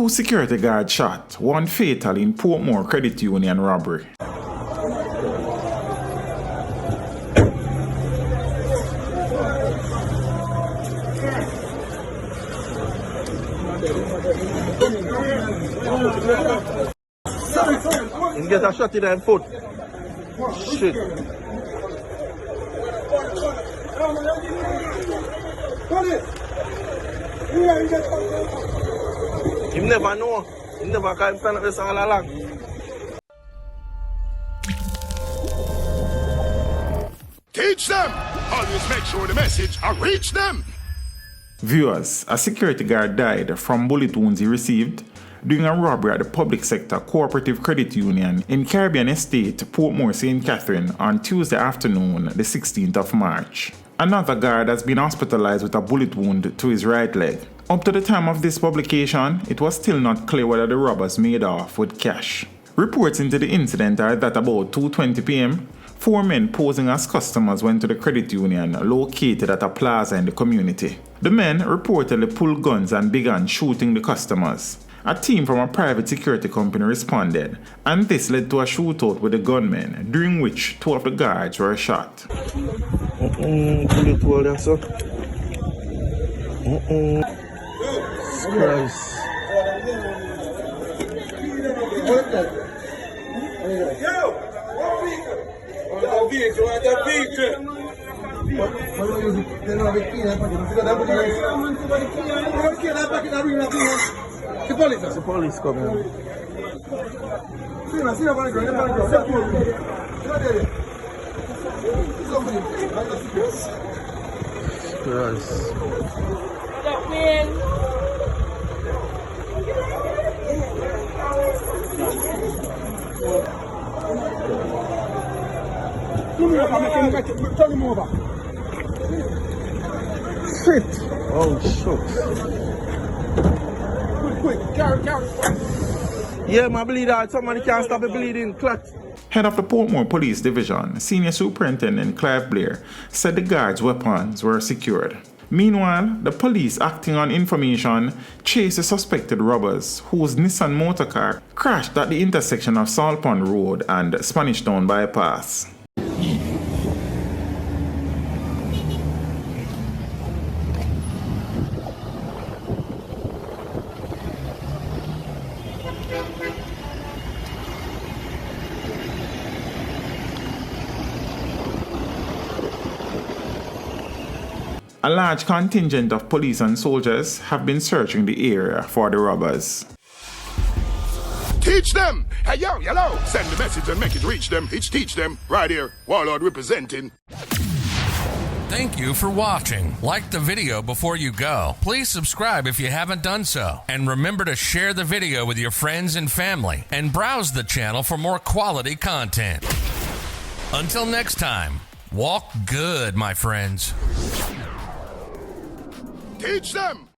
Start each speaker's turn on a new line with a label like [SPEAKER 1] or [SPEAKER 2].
[SPEAKER 1] 2 security guards shot, 1 fatal in Portmore Credit Union robbery.
[SPEAKER 2] He get a shot in the foot. Shit. You never know. You never can stand up this all along.
[SPEAKER 3] Teach them! Always make sure the message reach them!
[SPEAKER 1] Viewers, a security guard died from bullet wounds he received during a robbery at the public sector cooperative credit union in Caribbean Estate, Portmore, St. Catherine on Tuesday afternoon, the 16th of March. Another guard has been hospitalized with a bullet wound to his right leg. Up to the time of this publication, it was still not clear whether the robbers made off with cash. Reports into the incident are that about 2:20 p.m., 4 men posing as customers went to the credit union located at a plaza in the community. The men reportedly pulled guns and began shooting the customers. A team from a private security company responded, and this led to a shootout with the gunmen, during which 2 of the guards were shot.
[SPEAKER 2] Bullet hole there, sir. Christ. The police coming. Christ.
[SPEAKER 4] Turn him over.
[SPEAKER 2] Shit. Oh, shucks.
[SPEAKER 4] Quick, carry.
[SPEAKER 2] Yeah, my bleed out. Somebody can't stop the bleeding. Clot.
[SPEAKER 1] Head of the Portmore Police Division, Senior Superintendent Clive Blair, said the guards' weapons were secured. Meanwhile, the police, acting on information, chased the suspected robbers whose Nissan motorcar crashed at the intersection of Salt Pond Road and Spanish Town Bypass. A large contingent of police and soldiers have been searching the area for the robbers.
[SPEAKER 3] Teach them! Hey, yo, hello! Send the message and make it reach them. It's teach them. Right here, Warlord representing.
[SPEAKER 5] Thank you for watching. Like the video before you go. Please subscribe if you haven't done so. And remember to share the video with your friends and family. And browse the channel for more quality content. Until next time, walk good, my friends.
[SPEAKER 3] Teach them!